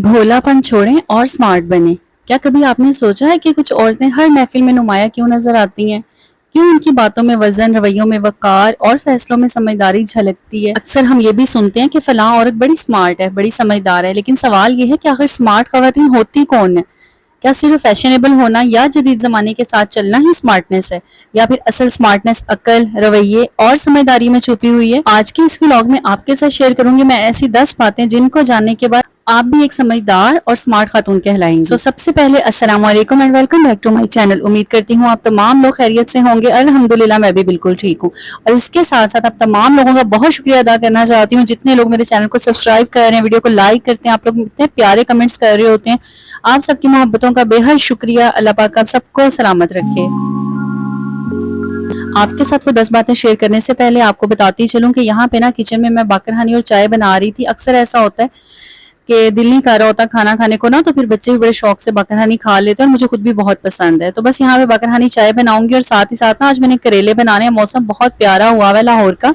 भोलापन छोड़ें और स्मार्ट बनें। क्या कभी आपने सोचा है कि कुछ औरतें हर महफिल में नुमाया क्यों नजर आती हैं? क्यों उनकी बातों में वजन, रवैयों में वकार और फैसलों में समझदारी झलकती है? अक्सर हम ये भी सुनते हैं कि फलां औरत बड़ी स्मार्ट है, बड़ी समझदार है, लेकिन सवाल ये है कि आखिर स्मार्ट खवातीन होती कौन है? क्या सिर्फ फैशनेबल होना या जदीद ज़माने के साथ चलना ही स्मार्टनेस है, या फिर असल स्मार्टनेस अक्ल, रवैये और समझदारी में छुपी हुई है? आज के इस व्लॉग में आपके साथ शेयर करूंगी मैं ऐसी 10 बातें जिनको जानने के बाद आप भी एक समझदार और स्मार्ट खातून कहलाएंगी। सबसे पहले अस्सलाम वालेकुम and welcome back to my channel. उम्मीद करती हूँ आप तमाम लोग खैरियत से होंगे। अल्हम्दुलिल्लाह मैं भी बिल्कुल ठीक हूँ। और इसके साथ साथ आप तमाम लोगों का बहुत शुक्रिया अदा करना चाहती हूँ जितने लोग मेरे चैनल को सब्सक्राइब कर रहे हैं, वीडियो को लाइक करते हैं, आप लोग इतने प्यारे कमेंट्स कर रहे होते हैं। आप सबकी मोहब्बतों का बेहद शुक्रिया। अल्लाह पाक आप सबको सलामत रखे। आपके साथ वो 10 बातें शेयर करने से पहले आपको बताती चलूं कि यहाँ पे ना किचन में मैं बाकरहानी और चाय बना रही थी। अक्सर ऐसा होता है कि दिल नहीं कर रहा होता खाना खाने को ना, तो फिर बच्चे भी बड़े शौक से बाकरहानी खा लेते हैं और मुझे खुद भी बहुत पसंद है। तो बस यहाँ पे बाकरहानी चाय बनाऊंगी और साथ ही साथ ना आज मैंने करेले बनाने हैं। मौसम बहुत प्यारा हुआ है लाहौर का,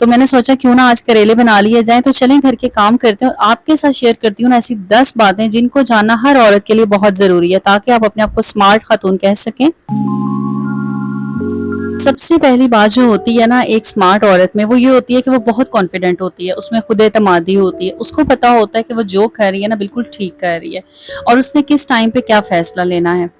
तो मैंने सोचा क्यों ना आज करेले बना लिए जाएं। तो चलें घर के काम करते हैं और आपके साथ शेयर करती हूँ ना ऐसी 10 बातें जिनको जानना हर औरत के लिए बहुत जरूरी है ताकि आप अपने आप को स्मार्ट खातून कह सकें। सबसे पहली बात जो होती है ना एक स्मार्ट औरत में, वो ये होती है कि वो बहुत कॉन्फिडेंट होती है, उसमें खुद एतमादी होती है। उसको पता होता है कि वो जो कर रही है ना बिल्कुल ठीक कर रही है और उसने किस टाइम पे क्या फैसला लेना है।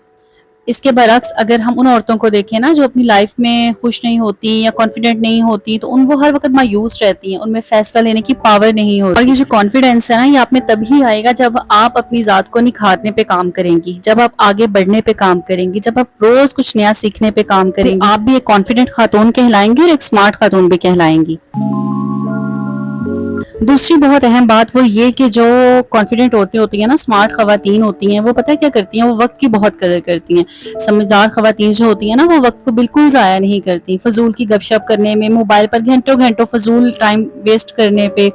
इसके बरक्स अगर हम उन औरतों को देखें ना जो अपनी लाइफ में खुश नहीं होती या कॉन्फिडेंट नहीं होती, तो वो हर वक्त मायूस रहती हैं, उनमें फैसला लेने की पावर नहीं होती। और ये जो कॉन्फिडेंस है ना ये आप में तभी आएगा जब आप अपनी जात को निखारने पे काम करेंगी, जब आप आगे बढ़ने पे काम करेंगी, जब आप रोज कुछ नया सीखने पे काम करेंगी। तो आप भी एक कॉन्फिडेंट खातून कहलाएंगी और एक स्मार्ट खातून भी कहलाएंगी। दूसरी बहुत अहम बात वो ये कि जो कॉन्फिडेंट औरतें होती हैं ना, स्मार्ट खवातीन होती हैं, वो पता है क्या करती हैं? वो वक्त की बहुत कदर करती हैं। समझदार खवातीन जो होती हैं ना वो वक्त को बिल्कुल जाया नहीं करती, फजूल की गपशप करने में, मोबाइल पर घंटों घंटों फजूल टाइम वेस्ट करने पे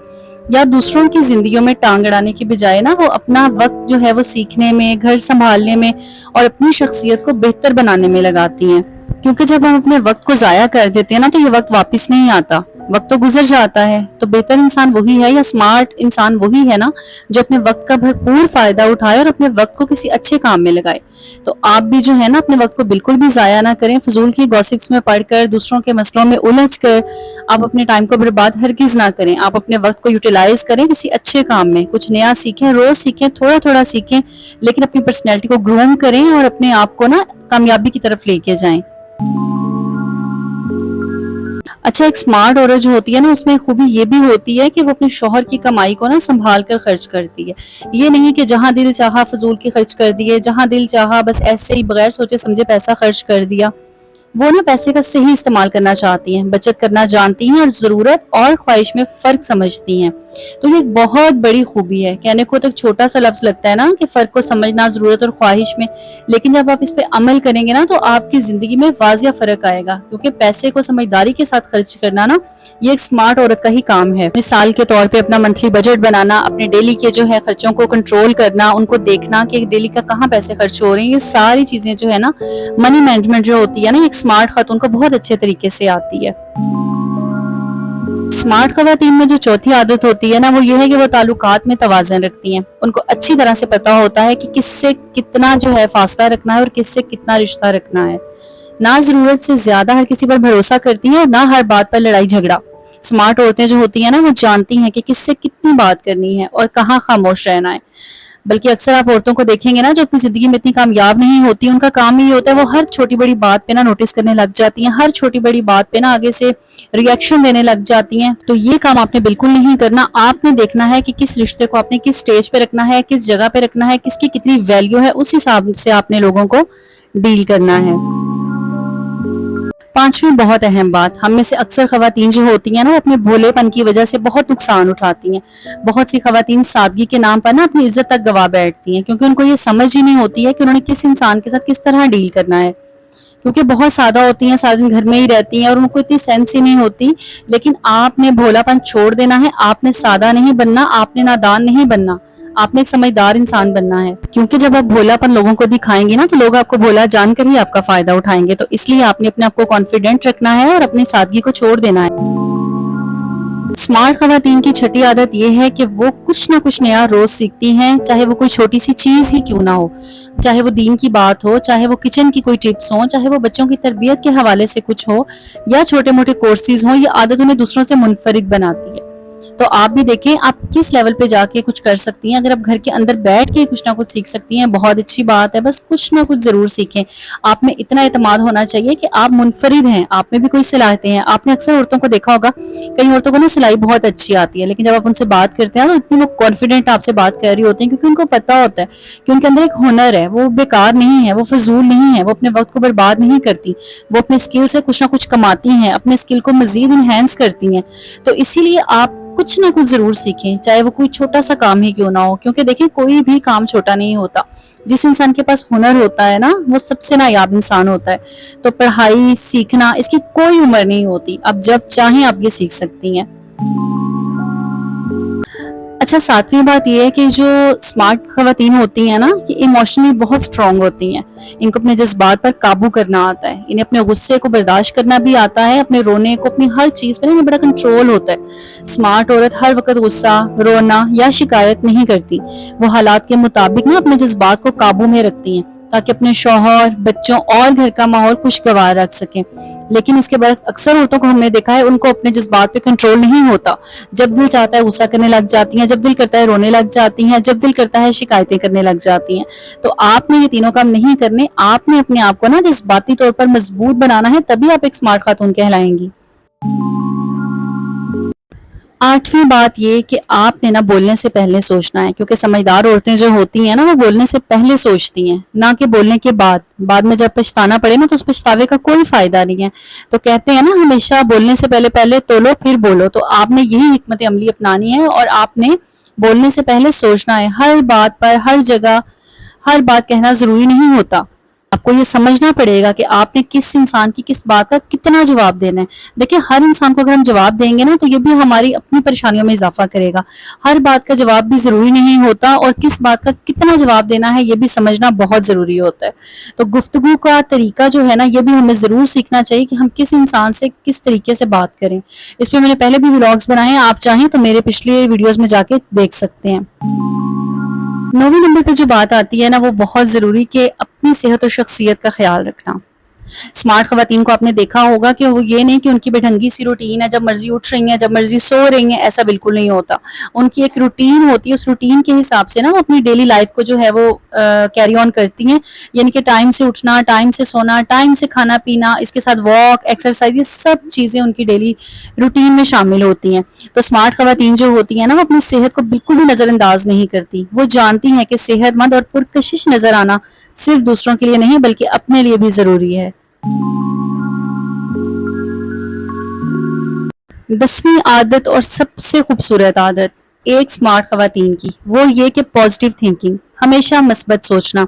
या दूसरों की जिंदगियों में टांग अड़ाने की बजाय ना वो अपना वक्त जो है वो सीखने में, घर संभालने में और अपनी शख्सियत को बेहतर बनाने में लगाती हैं। क्योंकि जब हम अपने वक्त को जाया कर देते हैं ना तो ये वक्त वापस नहीं आता, वक्त तो गुजर जाता है। तो बेहतर इंसान वही है या स्मार्ट इंसान वही है ना जो अपने वक्त का भरपूर फायदा उठाए और अपने वक्त को किसी अच्छे काम में लगाए। तो आप भी जो है ना अपने वक्त को बिल्कुल भी जाया ना करें, फजूल की गॉसिप्स में पढ़कर, दूसरों के मसलों में उलझ कर आप अपने टाइम को बर्बाद हरगिज ना करें। आप अपने वक्त को यूटिलाइज करें किसी अच्छे काम में, कुछ नया सीखें, रोज सीखें, थोड़ा थोड़ा सीखें, लेकिन अपनी पर्सनैलिटी को ग्रूम करें और अपने आप को ना कामयाबी की तरफ लेके जाएं। अच्छा, एक स्मार्ट औरत जो होती है ना उसमें खूबी ये भी होती है कि वो अपने शौहर की कमाई को ना संभाल कर खर्च करती है। ये नहीं कि जहां दिल चाहा फजूल की खर्च कर दिए, जहां दिल चाहा बस ऐसे ही बगैर सोचे समझे पैसा खर्च कर दिया। वो ना पैसे का सही इस्तेमाल करना चाहती हैं, बचत करना जानती हैं और जरूरत और ख्वाहिश में फर्क समझती हैं। तो ये एक बहुत बड़ी खूबी है। कहने को तो एक छोटा सा लफ्ज लगता है ना कि फर्क को समझना जरूरत और ख्वाहिश में, लेकिन जब आप इस पे अमल करेंगे ना तो आपकी जिंदगी में वाजिया फर्क आएगा। क्योंकि पैसे को समझदारी के साथ खर्च करना ना ये एक स्मार्ट औरत का ही काम है। मिसाल के तौर पे अपना मंथली बजट बनाना, अपने डेली के जो है खर्चों को कंट्रोल करना, उनको देखना कि डेली का कहाँ पैसे खर्च हो रहे हैं, ये सारी चीजें जो है ना मनी मैनेजमेंट जो होती है ना एक स्मार्ट खातून को बहुत अच्छे तरीके से आती है। स्मार्ट खवातीन में जो चौथी आदत होती है ना वो ये है कि वो ताल्लुकात में तवाज़ुन रखती हैं। उनको अच्छी तरह से पता होता है कि किससे कितना जो है फासला रखना है और किससे कितना रिश्ता रखना है। ना जरूरत से ज्यादा हर किसी पर भरोसा करती हैं और ना हर बात पर लड़ाई झगड़ा। स्मार्ट औरतें जो होती हैं ना वो जानती हैं कि किससे कितनी बात करनी है और कहाँ खामोश रहना है। बल्कि अक्सर आप औरतों को देखेंगे ना जो अपनी जिंदगी में इतनी कामयाब नहीं होती, उनका काम ही होता है वो हर छोटी बड़ी बात पे ना नोटिस करने लग जाती हैं, हर छोटी बड़ी बात पे ना आगे से रिएक्शन देने लग जाती हैं। तो ये काम आपने बिल्कुल नहीं करना। आपने देखना है कि किस रिश्ते को आपने किस स्टेज पे रखना है, किस जगह पे रखना है, किसकी कितनी वैल्यू है, उस हिसाब से आपने लोगों को डील करना है। पांचवी बहुत अहम बात, हम में से अक्सर खवातीन जो होती हैं ना वो अपने भोलेपन की वजह से बहुत नुकसान उठाती हैं। बहुत सी खवातीन सादगी के नाम पर ना अपनी इज्जत तक गवा बैठती हैं क्योंकि उनको ये समझ ही नहीं होती है कि उन्होंने किस इंसान के साथ किस तरह डील करना है। क्योंकि बहुत सादा होती हैं, सारा दिन घर में ही रहती हैं और उनको इतनी सेंस ही नहीं होती। लेकिन आपने भोलापन छोड़ देना है, आपने सादा नहीं बनना, आपने नादान नहीं बनना, आपने एक समझदार इंसान बनना है। क्योंकि जब आप भोलापन लोगों को दिखाएंगे ना तो लोग आपको भोला जानकर ही आपका फायदा उठाएंगे। तो इसलिए आपने अपने आप को कॉन्फिडेंट रखना है और अपनी सादगी को छोड़ देना है। स्मार्ट खवातीन की छठी आदत ये है कि वो कुछ ना कुछ नया रोज सीखती हैं, चाहे वो कोई छोटी सी चीज ही क्यों ना हो, चाहे वो दीन की बात हो, चाहे वो किचन की कोई टिप्स हो, चाहे वो बच्चों की तरबियत के हवाले से कुछ हो, या छोटे मोटे कोर्सेज हो। ये आदत उन्हें दूसरों से मुनफरिद बनाती है। तो आप भी देखें आप किस लेवल पे जाके कुछ कर सकती हैं। अगर आप घर के अंदर बैठ के कुछ ना कुछ सीख सकती हैं, बहुत अच्छी बात है। बस कुछ ना कुछ जरूर सीखें। आप में इतना एतमाद होना चाहिए कि आप मुनफरिद हैं, आप में भी कोई सलाहियतें हैं। आपने अक्सर औरतों को देखा होगा, कई औरतों को ना सिलाई बहुत अच्छी आती है, लेकिन जब आप उनसे बात करते हैं तो इतनी वो कॉन्फिडेंट आपसे बात कर रही होती है, क्योंकि उनको पता होता है कि उनके अंदर एक हुनर है, वो बेकार नहीं है, वो फजूल नहीं है, वो अपने वक्त को बर्बाद नहीं करती, वो अपने स्किल से कुछ ना कुछ कमाती हैं, अपने स्किल को मजीद इनहेंस करती हैं। तो इसीलिए आप कुछ ना कुछ जरूर सीखें, चाहे वो कोई छोटा सा काम ही क्यों ना हो, क्योंकि देखिए कोई भी काम छोटा नहीं होता। जिस इंसान के पास हुनर होता है ना, वो सबसे नायाब इंसान होता है। तो पढ़ाई सीखना, इसकी कोई उम्र नहीं होती, आप जब चाहें आप ये सीख सकती हैं। अच्छा, सातवीं बात यह है कि जो स्मार्ट खवातीन होती हैं ना, ये इमोशनली बहुत स्ट्रांग होती हैं। इनको अपने जज्बात पर काबू करना आता है, इन्हें अपने गुस्से को बर्दाश्त करना भी आता है, अपने रोने को, अपनी हर चीज पर इन्हें बड़ा कंट्रोल होता है। स्मार्ट औरत हर वक्त गुस्सा, रोना या शिकायत नहीं करती। वो हालात के मुताबिक ना अपने जज्बात को काबू में रखती हैं, ताकि अपने शौहर, बच्चों और घर का माहौल खुशगवार रख सकें। लेकिन इसके बाद अक्सर औरतों को हमने देखा है, उनको अपने जज्बात पे कंट्रोल नहीं होता। जब दिल चाहता है गुस्सा करने लग जाती हैं, जब दिल करता है रोने लग जाती हैं, जब दिल करता है शिकायतें करने लग जाती हैं। तो आपने ये तीनों काम नहीं करने, आपने अपने आप को ना जज्बाती तौर पर मजबूत बनाना है, तभी आप एक स्मार्ट खातून कहलाएंगी। आठवीं बात ये कि आपने ना बोलने से पहले सोचना है, क्योंकि समझदार औरतें जो होती हैं ना, वो बोलने से पहले सोचती हैं, ना कि बोलने के बाद में जब पछताना पड़े ना, तो उस पछतावे का कोई फायदा नहीं है। तो कहते हैं ना, हमेशा बोलने से पहले पहले तोलो फिर बोलो। तो आपने यही हिकमत अमली अपनानी है, और आपने बोलने से पहले सोचना है। हर बात पर, हर जगह, हर बात कहना जरूरी नहीं होता। आपको ये समझना पड़ेगा कि आपने किस इंसान की किस बात का कितना जवाब देना है। देखिए, हर इंसान को अगर हम जवाब देंगे ना, तो ये भी हमारी अपनी परेशानियों में इजाफा करेगा। हर बात का जवाब भी जरूरी नहीं होता, और किस बात का कितना जवाब देना है ये भी समझना बहुत जरूरी होता है। तो गुफ्तगू का तरीका जो है ना, ये भी हमें जरूर सीखना चाहिए कि हम किस इंसान से किस तरीके से बात करें। इस पर मैंने पहले भी व्लॉग्स बनाए हैं, आप चाहें तो मेरे पिछले वीडियोज में जाके देख सकते हैं। 9वें नंबर पे जो बात आती है ना, वो बहुत जरूरी कि अपनी सेहत और शख्सियत का ख्याल रखना। स्मार्ट खवातीन को आपने देखा होगा कि वो ये नहीं कि उनकी बेढंगी सी रूटीन है, जब मर्जी उठ रही हैं, जब मर्जी सो रही हैं, ऐसा बिल्कुल नहीं होता। उनकी एक रूटीन होती है, उस रूटीन के हिसाब से ना वो अपनी डेली लाइफ को जो है वो कैरी ऑन करती हैं। यानी कि टाइम से उठना, टाइम से सोना, टाइम से खाना पीना, इसके साथ वॉक, एक्सरसाइज, ये सब चीजें उनकी डेली रूटीन में शामिल होती हैं। तो स्मार्ट खवातीन जो होती हैं ना, वो अपनी सेहत को बिल्कुल भी नजरअंदाज नहीं करती। वो जानती हैं कि सेहतमंद और पुरकशिश नजर आना सिर्फ दूसरों के लिए नहीं, बल्कि अपने लिए भी जरूरी है। 10वीं आदत और सबसे खूबसूरत आदत एक स्मार्ट खवातीन की, वो ये कि पॉजिटिव थिंकिंग, हमेशा मस्बत सोचना।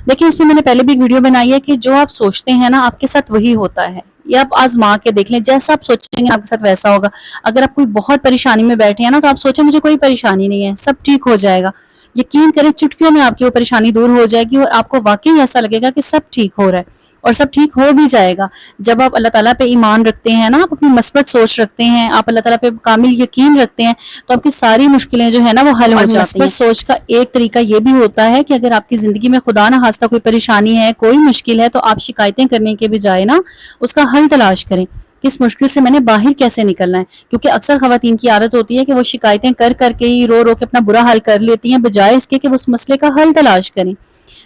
देखिए, इसमें मैंने पहले भी वीडियो बनाई है कि जो आप सोचते हैं ना, आपके साथ वही होता है। ये आप आजमा के देख लें, जैसा आप सोचेंगे आपके साथ वैसा होगा। अगर आप कोई बहुत परेशानी में बैठे हैं ना, तो आप सोचें मुझे कोई परेशानी नहीं है, सब ठीक हो जाएगा। यकीन करें, चुटकियों में आपकी वो परेशानी दूर हो जाएगी, और आपको वाकई ऐसा लगेगा कि सब ठीक हो रहा है, और सब ठीक हो भी जाएगा। जब आप अल्लाह ताला पे ईमान रखते हैं ना, आप अपनी मस्बत सोच रखते हैं, आप अल्लाह ताला पे कामिल यकीन रखते हैं, तो आपकी सारी मुश्किलें जो है ना वो हल हो जाती हैं। मस्बत सोच का एक तरीका ये भी होता है कि अगर आपकी जिंदगी में खुदा ना खास्ता कोई परेशानी है, कोई मुश्किल है, तो आप शिकायतें करने के बजाय ना उसका हल तलाश करें। किस मुश्किल से मैंने बाहर कैसे निकलना है, क्योंकि अक्सर खवातीन की आदत होती है कि वो शिकायतें कर करके ही, रो रो के अपना बुरा हाल कर लेती हैं, बजाय इसके कि वो उस मसले का हल तलाश करें।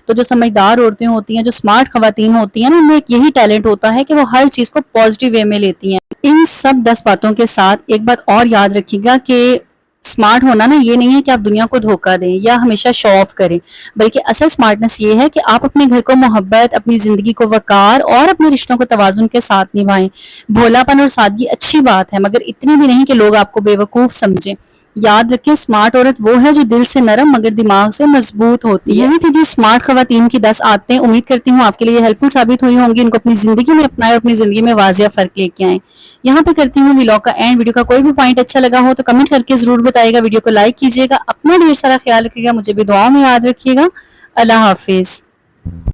तो जो समझदार औरतें होती हैं, जो स्मार्ट खवातीन होती हैं ना, उनमें यही टैलेंट होता है कि वो हर चीज को पॉजिटिव वे में लेती हैं। इन सब 10 बातों के साथ एक बात और याद रखिएगा कि स्मार्ट होना ना ये नहीं है कि आप दुनिया को धोखा दें या हमेशा शो ऑफ करें, बल्कि असल स्मार्टनेस ये है कि आप अपने घर को मोहब्बत, अपनी जिंदगी को वकार और अपने रिश्तों को तवाजुन के साथ निभाएं। भोलापन और सादगी अच्छी बात है, मगर इतनी भी नहीं कि लोग आपको बेवकूफ समझें। याद रखें, स्मार्ट औरत वो है जो दिल से नरम मगर दिमाग से मजबूत होती है। यही थी जी स्मार्ट खवातीन की 10 आदतें। उम्मीद करती हूँ आपके लिए हेल्पफुल साबित हुई होंगी। इनको अपनी जिंदगी में अपनाएं और अपनी जिंदगी में वाजिया फर्क लेके आए। यहाँ पे करती हूँ व्लॉग का एंड। वीडियो का कोई भी पॉइंट अच्छा लगा हो तो कमेंट करके जरूर बताइएगा। वीडियो को लाइक कीजिएगा। अपना ढेर सारा ख्याल रखिएगा, मुझे भी दुआओं में याद रखिएगा। अल्लाह हाफिज।